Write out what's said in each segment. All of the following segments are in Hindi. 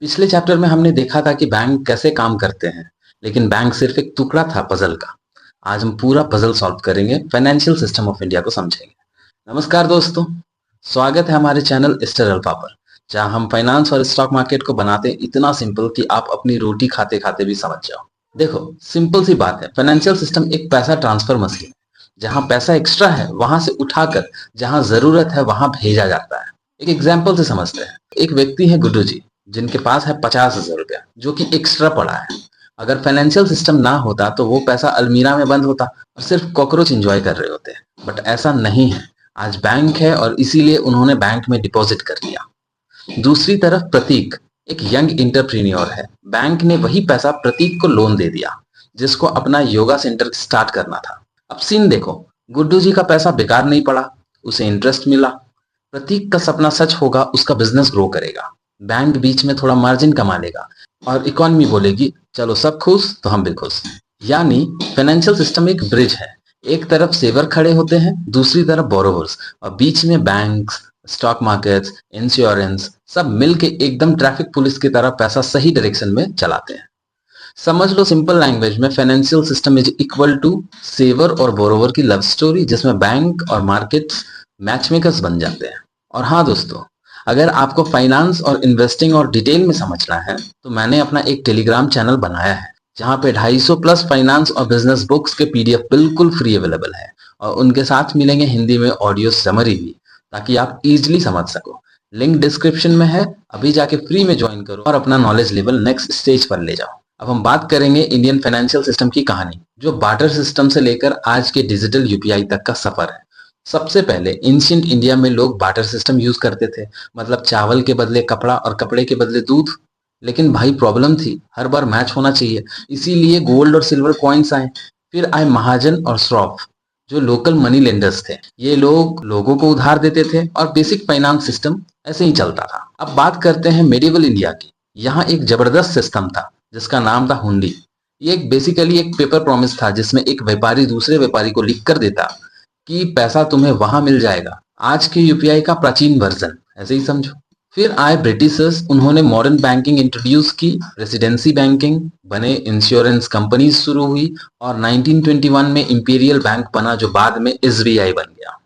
पिछले चैप्टर में हमने देखा था कि बैंक कैसे काम करते हैं, लेकिन बैंक सिर्फ एक टुकड़ा था पजल का। आज हम पूरा पजल सॉल्व करेंगे, फाइनेंशियल सिस्टम ऑफ इंडिया को समझेंगे। नमस्कार दोस्तों, स्वागत है हमारे चैनल स्टार अल्फा पर, जहां हम फाइनेंस और स्टॉक मार्केट को बनाते हैं इतना सिंपल कि आप अपनी रोटी खाते खाते भी समझ जाओ। देखो, सिंपल सी बात है, फाइनेंशियल सिस्टम एक पैसा ट्रांसफर मशीन है। जहां पैसा एक्स्ट्रा है वहां से उठाकर जहां जरूरत है वहां भेजा जाता है। एक एग्जाम्पल से समझते हैं। एक व्यक्ति है गुड्डू जी, जिनके पास है 50,000 रुपया, जो कि एक्स्ट्रा पड़ा है। अगर फाइनेंशियल सिस्टम ना होता तो वो पैसा अलमीरा में बंद होता और सिर्फ कॉकरोच एंजॉय कर रहे होते। बट ऐसा नहीं है। आज बैंक है और इसीलिए उन्होंने बैंक में डिपॉजिट कर लिया। दूसरी तरफ प्रतीक एक यंग इंटरप्रीनियोर है। बैंक ने वही पैसा प्रतीक को लोन दे दिया, जिसको अपना योगा सेंटर स्टार्ट करना था। अब सीन देखो, गुड्डू जी का पैसा बेकार नहीं पड़ा, उसे इंटरेस्ट मिला। प्रतीक का सपना सच होगा, उसका बिजनेस ग्रो करेगा। बैंक बीच में थोड़ा मार्जिन कमा लेगा और इकोनॉमी बोलेगी चलो सब खुश तो हम भी खुश। यानी फाइनेंशियल सिस्टम एक ब्रिज है। एक तरफ सेवर खड़े होते हैं, दूसरी तरफ बोरोवर्स, और बीच में बैंक्स, स्टॉक मार्केट्स, इंश्योरेंस सब मिलके एकदम ट्रैफिक पुलिस की तरह पैसा सही डायरेक्शन में चलाते हैं। समझ लो सिंपल लैंग्वेज में, financial system is equal to saver और बोरोवर की लव स्टोरी, जिसमें बैंक और मार्केट्स मैच मेकर्स बन जाते हैं। और हाँ दोस्तों, अगर आपको फाइनेंस और इन्वेस्टिंग और डिटेल में समझना है तो मैंने अपना एक टेलीग्राम चैनल बनाया है, जहाँ पे 250 प्लस फाइनेंस और बिजनेस बुक्स के पीडीएफ बिल्कुल फ्री अवेलेबल है, और उनके साथ मिलेंगे हिंदी में ऑडियो समरी भी, ताकि आप इजीली समझ सको। लिंक डिस्क्रिप्शन में है, अभी जाके फ्री में ज्वाइन करो और अपना नॉलेज लेवल नेक्स्ट स्टेज पर ले जाओ। अब हम बात करेंगे इंडियन फाइनेंशियल सिस्टम की कहानी, जो बार्टर सिस्टम से लेकर आज के डिजिटल यूपीआई तक का सफर है। सबसे पहले एंशिएंट इंडिया में लोग बार्टर सिस्टम यूज करते थे, मतलब चावल के बदले कपड़ा और कपड़े के बदले दूध। लेकिन भाई प्रॉब्लम थी, हर बार मैच होना चाहिए, इसीलिए गोल्ड और सिल्वर कॉइन्स आए। फिर आए महाजन और श्रॉफ, जो लोकल मनी लेंडर्स थे। ये लोग लोगों को उधार देते थे और बेसिक फाइनेंस सिस्टम ऐसे ही चलता था। अब बात करते हैं मेडिवल इंडिया की। यहाँ एक जबरदस्त सिस्टम था जिसका नाम था हुंडी। ये एक बेसिकली एक पेपर प्रॉमिस था, जिसमें एक व्यापारी दूसरे व्यापारी को लिख कर देता कि पैसा तुम्हें वहां मिल जाएगा। आज के यूपीआई का प्राचीन वर्जन, ऐसे ही समझो। फिर आए ब्रिटिशर्स, उन्होंने मॉडर्न बैंकिंग इंट्रोड्यूस की, रेसिडेंसी बैंकिंग बने, इंश्योरेंस कंपनीज शुरू हुई, और 1921 में इंपीरियल बैंक बना, जो बाद में एसबीआई बन गया।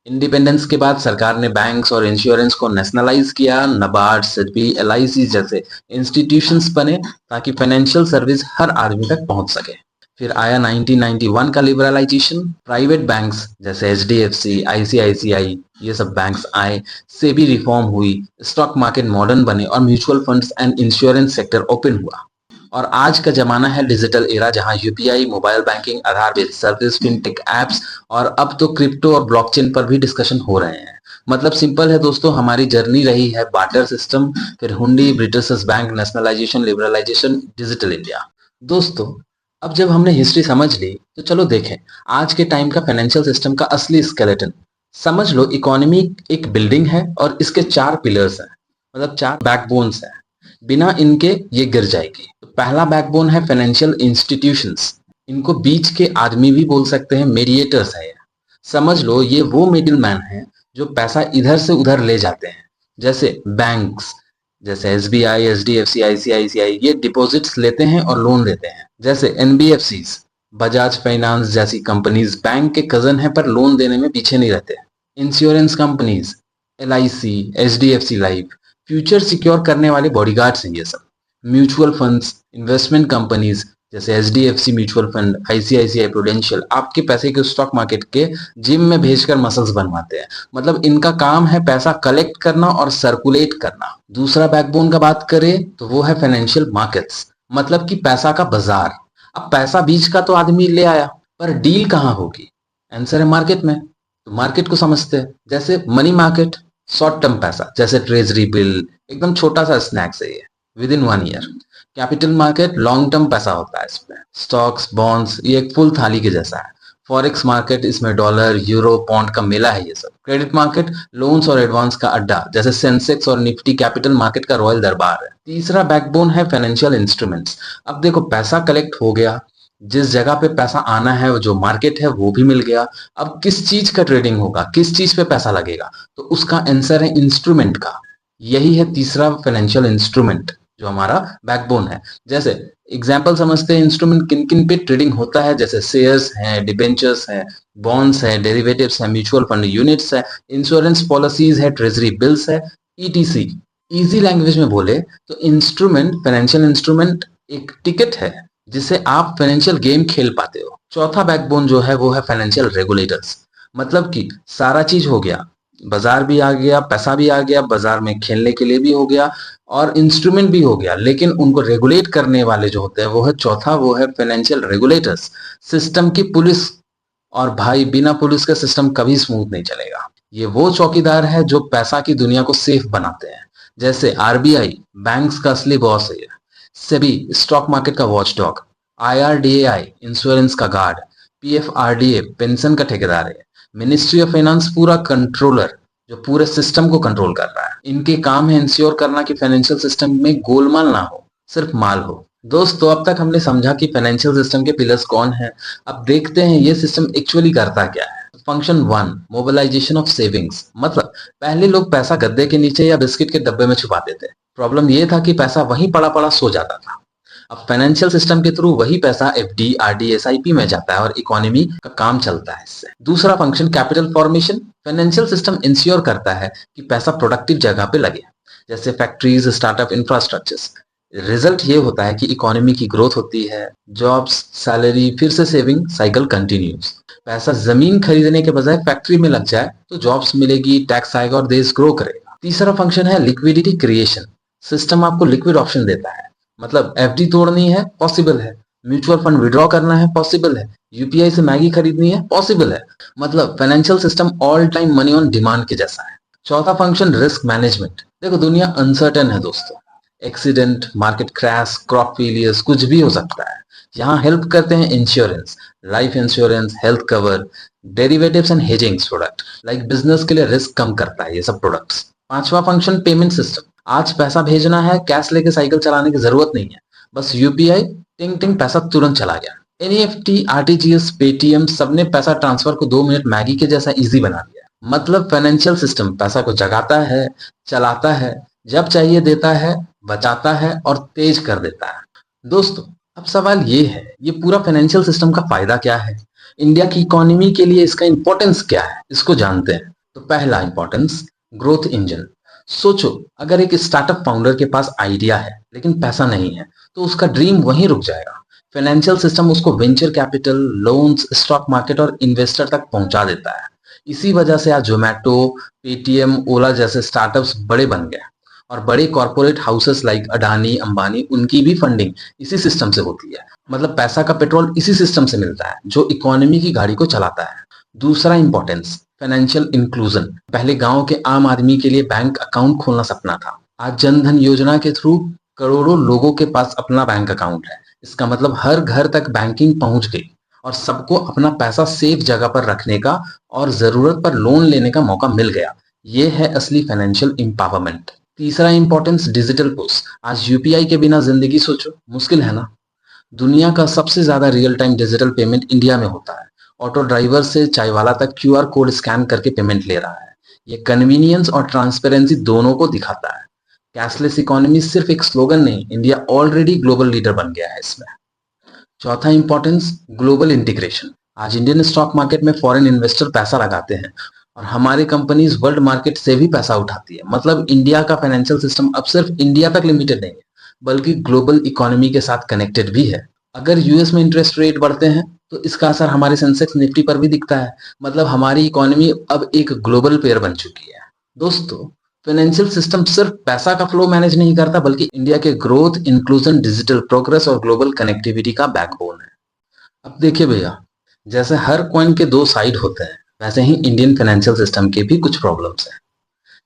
इंडिपेंडेंस के बाद सरकार ने बैंक्स और इंश्योरेंस को नेशनलाइज किया। नबार्ड, सिडबी, एलआईसी जैसे इंस्टीट्यूशंस बने, ताकि फाइनेंशियल सर्विस हर आदमी तक पहुंच सके। फिर आया 1991 का लिबरलाइजेशन। प्राइवेट बैंक्स जैसे एचडीएफसी, आईसीआईसीआई, ये सब बैंक्स आए। सेबी रिफॉर्म हुई, स्टॉक मार्केट मॉडर्न बने, और mutual funds and insurance sector open हुआ। और आज का जमाना है डिजिटल एरा, जहां यूपीआई, मोबाइल बैंकिंग, आधार बेस्ड सर्विस, फिनटेक एप्स, और अब तो क्रिप्टो और ब्लॉकचेन पर भी डिस्कशन हो रहे हैं। मतलब सिंपल है दोस्तों, हमारी जर्नी रही है बार्टर सिस्टम, फिर hundi, British bank, nationalisation, liberalisation, digital India. दोस्तों, अब जब हमने हिस्ट्री समझ ली तो चलो देखें आज के टाइम का फाइनेंशियल सिस्टम का असली स्केलेटन। समझ लो, इकोनॉमी एक बिल्डिंग है और इसके 4 पिलर्स हैं, मतलब 4 बैकबोन्स हैं। बिना इनके ये गिर जाएगी। तो पहला बैकबोन है फाइनेंशियल इंस्टीट्यूशंस। इनको बीच के आदमी भी बोल सकते हैं, मीडिएटर्स है ये। समझ लो, ये वो मिडिल मैन है जो पैसा इधर से उधर ले जाते हैं। जैसे बैंक्स, जैसे एसबीआई, एचडीएफसी, आईसीआईसीआई, ये डिपॉजिट्स लेते हैं और लोन देते हैं। जैसे एनबीएफसीज, बजाज फाइनेंस जैसी कंपनीज बैंक के कजन है, पर लोन देने में पीछे नहीं रहते। Insurance companies, LIC, HDFC life, future secure करने वाले बॉडीगार्ड्स हैं ये सब। म्यूचुअल फंड्स, इन्वेस्टमेंट कंपनीज जैसे HDFC mutual fund, ICICI prudential, आपके पैसे को स्टॉक मार्केट के जिम में भेजकर मसल्स बनवाते हैं। मतलब इनका काम है पैसा कलेक्ट करना और सर्कुलेट करना। दूसरा बैकबोन का बात करें तो वो है फाइनेंशियल मार्केट्स, मतलब कि पैसा का बाजार। अब पैसा बीच का तो आदमी ले आया, पर डील कहाँ होगी? आंसर है मार्केट में। तो मार्केट को समझते हैं। जैसे मनी मार्केट, शॉर्ट टर्म पैसा, जैसे ट्रेजरी बिल, एकदम छोटा सा स्नैक्स है ये, with in 1 year. Capital market, long term पैसा होता है इसमें, स्टॉक्स, बॉन्ड्स, ये एक फुल थाली के जैसा है। फॉरेक्स मार्केट, इसमें डॉलर, यूरो, पॉन्ड का मेला है ये सब। क्रेडिट मार्केट, लोन्स और एडवांस का अड्डा, जैसे सेंसेक्स और निफ्टी कैपिटल मार्केट का रॉयल दरबार है। तीसरा बैकबोन है फाइनेंशियल इंस्ट्रूमेंट्स। अब देखो, पैसा कलेक्ट हो गया, जिस जगह पे पैसा आना है, जो मार्केट है वो भी मिल गया। अब किस चीज का ट्रेडिंग होगा, किस चीज पे पैसा लगेगा, तो उसका आंसर है इंस्ट्रूमेंट का। यही है तीसरा फाइनेंशियल इंस्ट्रूमेंट। जो हमारा बैकबोन है। जैसे एग्जाम्पल समझते हैं, इंस्ट्रूमेंट किन किन पे ट्रेडिंग होता है, जैसे शेयर्स हैं, डिबेंचर्स हैं, बॉन्ड्स है, डेरिवेटिव्स है, म्यूचुअल फंड यूनिट्स है, इंश्योरेंस पॉलिसीज है, ट्रेजरी बिल्स है, ईटीसी। इजी लैंग्वेज में बोले तो इंस्ट्रूमेंट, फाइनेंशियल इंस्ट्रूमेंट एक टिकट है जिससे आप फाइनेंशियल गेम खेल पाते हो। चौथा बैकबोन जो है वो है फाइनेंशियल रेगुलेटर्स। मतलब कि सारा चीज हो गया, बाजार भी आ गया, पैसा भी आ गया, बाजार में खेलने के लिए भी हो गया और इंस्ट्रूमेंट भी हो गया, लेकिन उनको रेगुलेट करने वाले जो होते हैं वो है चौथा, वो है फाइनेंशियल रेगुलेटर्स। सिस्टम की पुलिस। और भाई बिना पुलिस के सिस्टम कभी स्मूथ नहीं चलेगा। ये वो चौकीदार है जो पैसा की दुनिया को सेफ बनाते हैं। जैसे आरबीआई बैंक्स का असली बॉस है, सेबी स्टॉक मार्केट का वॉचडॉग, आईआरडीएआई इंश्योरेंस का गार्ड, पीएफआरडीए पेंशन का ठेकेदार है, मिनिस्ट्री ऑफ फाइनेंस पूरा कंट्रोलर जो पूरे सिस्टम को कंट्रोल कर रहा है। इनके काम है इंश्योर करना कि फाइनेंशियल सिस्टम में गोलमाल ना हो, सिर्फ माल हो। दोस्तों अब तक हमने समझा कि फाइनेंशियल सिस्टम के पिलर्स कौन है। अब देखते हैं ये सिस्टम एक्चुअली करता क्या है। Function 1, mobilisation of savings. मतलब पहले लोग पैसा गद्दे के नीचे या बिस्किट के डब्बे में छुपाते थे। प्रॉब्लम ये था कि पैसा वहीं पड़ा पड़ा सो जाता था। अब फाइनेंशियल सिस्टम के थ्रू वही पैसा एफडी, आरडी, एसआईपी में जाता है और इकोनॉमी का काम चलता है इससे। दूसरा function capital formation. Financial system ensure करता है कि पैसा प्रोडक्टिव जगह पे लगे, जैसे फैक्ट्रीज, स्टार्टअप, इंफ्रास्ट्रक्चर्स। रिजल्ट ये होता है कि इकोनॉमी की ग्रोथ होती है, जॉब्स, सैलरी, फिर से सेविंग साइकिल कंटिन्यूज। पैसा जमीन खरीदने के बजाय फैक्ट्री में लग जाए तो जॉब्स मिलेगी, टैक्स आएगा और देश ग्रो करेगा। तीसरा फंक्शन है लिक्विडिटी क्रिएशन। सिस्टम आपको लिक्विड ऑप्शन देता है। मतलब एफडी तोड़नी है, पॉसिबल है। म्यूचुअल फंड विड्रॉ करना है, पॉसिबल है। यूपीआई से मैगी खरीदनी है, पॉसिबल है। मतलब financial system all time money on demand के जैसा है। चौथा फंक्शन रिस्क मैनेजमेंट। देखो दुनिया अनसर्टेन है दोस्तों, accident, market crash, crop failures, कुछ भी हो सकता है। यहाँ हेल्प करते हैं insurance, life insurance, health cover, derivatives and hedging product. Like business के लिए रिस्क कम करता है ये सब प्रोडक्ट्स। पांचवा फंक्शन पेमेंट सिस्टम। आज पैसा भेजना है, कैश लेके साइकिल चलाने की जरूरत नहीं है, बस यूपीआई टिंग टिंग पैसा तुरंत चला गया। एनईएफटी, आरटीजीएस, पेटीएम सबने पैसा ट्रांसफर को 2 मिनट मैगी के जैसा इजी बना दिया। मतलब फाइनेंशियल सिस्टम पैसा को जगाता है, चलाता है, जब चाहिए देता है, बचाता है और तेज कर देता है। दोस्तों अब सवाल ये है, ये पूरा फाइनेंशियल सिस्टम का फायदा क्या है, इंडिया की इकोनॉमी के लिए इसका इंपॉर्टेंस क्या है, इसको जानते हैं। तो पहला इंपॉर्टेंस, ग्रोथ इंजन। सोचो अगर एक स्टार्टअप फाउंडर के पास आइडिया है लेकिन पैसा नहीं है तो उसका ड्रीम वहीं रुक जाएगा। फाइनेंशियल सिस्टम उसको venture capital, loans, stock market और इन्वेस्टर तक पहुंचा देता है। इसी वजह से आज जोमैटो, पेटीएम, ओला जैसे स्टार्टअप्स बड़े बन गए और बड़े corporate houses like Adani, Ambani, उनकी भी फंडिंग इसी सिस्टम से होती है। मतलब पैसा का पेट्रोल इसी सिस्टम से मिलता है जो इकोनॉमी की गाड़ी को चलाता है। दूसरा इंपॉर्टेंस, फाइनेंशियल इंक्लूजन। पहले गांव के आम आदमी के लिए बैंक अकाउंट खोलना सपना था, आज जन धन योजना के थ्रू करोड़ों लोगों के पास अपना बैंक अकाउंट है। इसका मतलब हर घर तक बैंकिंग पहुंच गई और सबको अपना पैसा सेफ जगह पर रखने का और जरूरत पर लोन लेने का मौका मिल गया। ये है असली फाइनेंशियल एम्पावरमेंट। तीसरा इंपॉर्टेंस, डिजिटल पुश। आज यूपीआई के बिना जिंदगी सोचो मुश्किल है ना। दुनिया का सबसे ज्यादा real time digital payment India में होता है। ऑटो ड्राइवर से चाय वाला तक क्यूआर कोड स्कैन करके पेमेंट ले रहा है। ये कन्वीनियंस और ट्रांसपेरेंसी दोनों को दिखाता है। कैशलेस इकोनॉमी सिर्फ एक स्लोगन नहीं, इंडिया ऑलरेडी ग्लोबल लीडर बन गया है इसमें। चौथा इंपॉर्टेंस, ग्लोबल इंटीग्रेशन। आज इंडियन स्टॉक मार्केट में फॉरेन इन्वेस्टर पैसा लगाते हैं और हमारी कंपनीज वर्ल्ड मार्केट से भी पैसा उठाती है। मतलब इंडिया का फाइनेंशियल सिस्टम अब सिर्फ इंडिया तक लिमिटेड नहीं है बल्कि ग्लोबल इकोनॉमी के साथ कनेक्टेड भी है। अगर यूएस में इंटरेस्ट रेट बढ़ते हैं तो इसका असर हमारे सेंसेक्स, निफ्टी पर भी दिखता है। मतलब हमारी इकोनॉमी अब एक ग्लोबल प्लेयर बन चुकी है। दोस्तों फाइनेंशियल सिस्टम सिर्फ पैसा का फ्लो मैनेज नहीं करता बल्कि इंडिया के ग्रोथ, इंक्लूजन, डिजिटल प्रोग्रेस और ग्लोबल कनेक्टिविटी का बैकबोन है। अब देखिए भैया, जैसे हर कॉइन के दो साइड होते हैं वैसे ही इंडियन फाइनेंशियल सिस्टम के भी कुछ प्रॉब्लम्स हैं।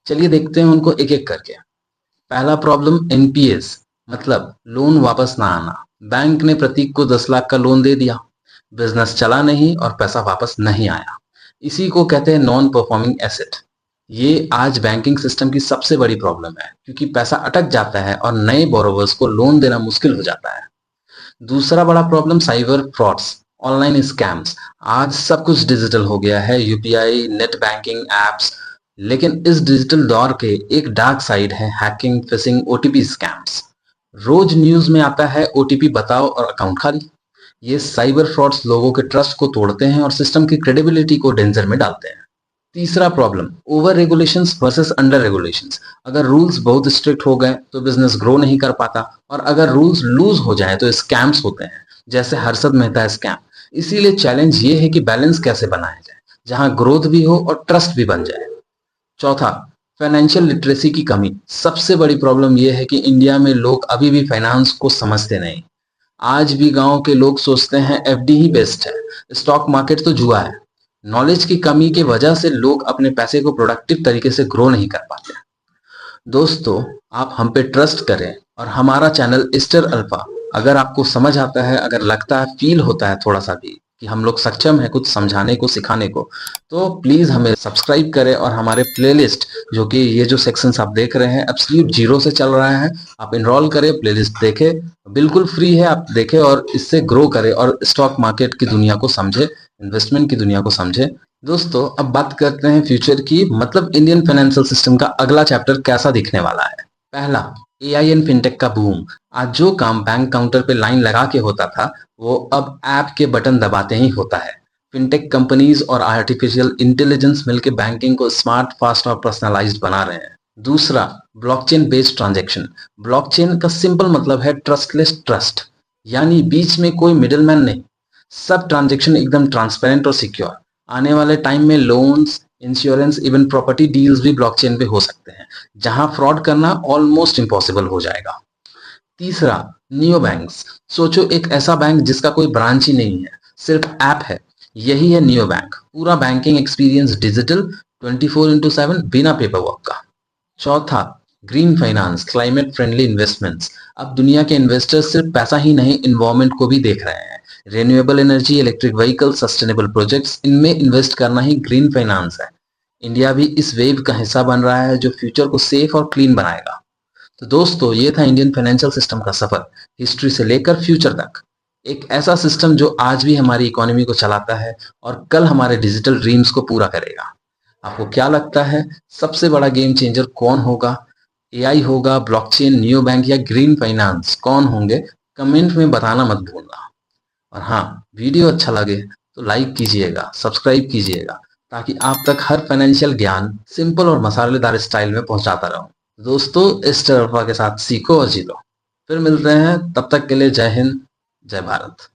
चलिए देखते हैं उनको एक एक करके। पहला प्रॉब्लम, एनपीएस, मतलब लोन वापस ना आना। बैंक ने प्रतीक को 10 लाख का लोन दे दिया, बिजनेस चला नहीं और पैसा वापस नहीं आया। इसी को कहते हैं नॉन परफॉर्मिंग एसेट। ये आज बैंकिंग सिस्टम की सबसे बड़ी प्रॉब्लम है क्योंकि पैसा अटक जाता है और नए बोरोवर्स को लोन देना मुश्किल हो जाता है। दूसरा बड़ा problem, cyber frauds, online scams. आज सब कुछ डिजिटल हो गया है, यूपीआई, नेट बैंकिंग, एप्स। लेकिन इस डिजिटल दौर के एक डार्क साइड है, हैकिंग, फिशिंग, ओटीपी स्कैम्स। रोज न्यूज में आता है ओटीपी बताओ और अकाउंट खाली। ये साइबर फ्रॉड्स लोगों के ट्रस्ट को तोड़ते हैं और सिस्टम की क्रेडिबिलिटी को डेंजर में डालते हैं। तीसरा problem, over regulations versus under regulations. अगर रूल्स बहुत स्ट्रिक्ट हो गए तो बिजनेस ग्रो नहीं कर पाता, और अगर रूल्स लूज हो जाए तो स्कैम्स होते हैं, जैसे हर्षद मेहता स्कैम। इसीलिए चैलेंज ये है कि बैलेंस कैसे बनाया जाए, जहां ग्रोथ भी हो और ट्रस्ट भी बन जाए। चौथा, फाइनेंशियल लिटरेसी की कमी। सबसे बड़ी प्रॉब्लम यह है कि इंडिया में लोग अभी भी फाइनेंस को समझते नहीं। आज भी गांव के लोग सोचते हैं एफडी ही बेस्ट है, स्टॉक मार्केट तो जुआ है। नॉलेज की कमी की वजह से लोग अपने पैसे को प्रोडक्टिव तरीके से ग्रो नहीं कर पाते। दोस्तों, आप हम पे ट्रस्ट करें और हमारा चैनल स्टर अल्फा, अगर आपको समझ आता है, अगर लगता है, फील होता है थोड़ा सा भी कि हम लोग सक्षम है कुछ समझाने को, सिखाने को, तो प्लीज हमें सब्सक्राइब करें और हमारे प्लेलिस्ट, जो कि ये जो सेक्शंस आप देख रहे हैं एब्सोल्यूट जीरो से चल रहा है, आप इनरोल करें, प्लेलिस्ट देखें, बिल्कुल फ्री है, आप देखें और इससे ग्रो करें और स्टॉक मार्केट की दुनिया को समझे, इन्वेस्टमेंट की दुनिया को समझे। दोस्तों, अब बात करते हैं फ्यूचर की, मतलब इंडियन फाइनेंशियल सिस्टम का अगला चैप्टर कैसा दिखने वाला है। पहला, एआई एंड फिनटेक का बूम। आज जो काम बैंक काउंटर पे लाइन लगा के होता था, वो अब ऐप के बटन दबाते ही होता है। फिनटेक कंपनीज और आर्टिफिशियल इंटेलिजेंस मिलकर बैंकिंग को स्मार्ट, फास्ट और पर्सनलाइज्ड बना रहे हैं। दूसरा, ब्लॉकचेन बेस्ड ट्रांजैक्शन। ब्लॉकचेन का सिंपल मतलब है ट्रस्टलेस ट्रस्ट, यानी बीच में कोई मिडिलमैन नहीं, सब ट्रांजैक्शन एकदम ट्रांसपेरेंट और सिक्योर। आने वाले टाइम में loans, insurance, even property deals भी ब्लॉकचेन पे हो सकते हैं, जहां फ्रॉड करना ऑलमोस्ट इम्पॉसिबल हो जाएगा। तीसरा, नियो बैंक्स। सोचो, एक ऐसा बैंक जिसका कोई ब्रांच ही नहीं है, सिर्फ ऐप है, यही है नियो बैंक। पूरा बैंकिंग एक्सपीरियंस डिजिटल, 24/7, बिना पेपर वर्क का। चौथा, green finance, climate friendly investments. अब दुनिया के इन्वेस्टर्स सिर्फ पैसा ही नहीं, इन्वायरमेंट को भी देख रहे हैं। Renewable energy, electric vehicle, sustainable projects, इनमें इन्वेस्ट करना ही ग्रीन फाइनेंस है। इंडिया भी इस वेव का हिस्सा बन रहा है, जो फ्यूचर को सेफ और क्लीन बनाएगा। तो दोस्तों, ये था इंडियन फाइनेंशियल सिस्टम का सफर, हिस्ट्री से लेकर फ्यूचर तक। एक ऐसा सिस्टम जो आज भी हमारी इकोनॉमी को चलाता है और कल हमारे डिजिटल ड्रीम्स को पूरा करेगा। आपको क्या लगता है, सबसे बड़ा गेम चेंजर कौन होगा? एआई होगा, ब्लॉकचेन, नियो बैंक या ग्रीन फाइनेंस? कौन होंगे? कमेंट में बताना मत भूलना। और हाँ, वीडियो अच्छा लगे तो लाइक कीजिएगा, सब्सक्राइब कीजिएगा, ताकि आप तक हर फाइनेंशियल ज्ञान सिंपल और मसालेदार स्टाइल में पहुंचाता रहूं। दोस्तों, इस तरफा के साथ सीखो और जीतो। फिर मिलते हैं, तब तक के लिए जय हिंद, जय भारत।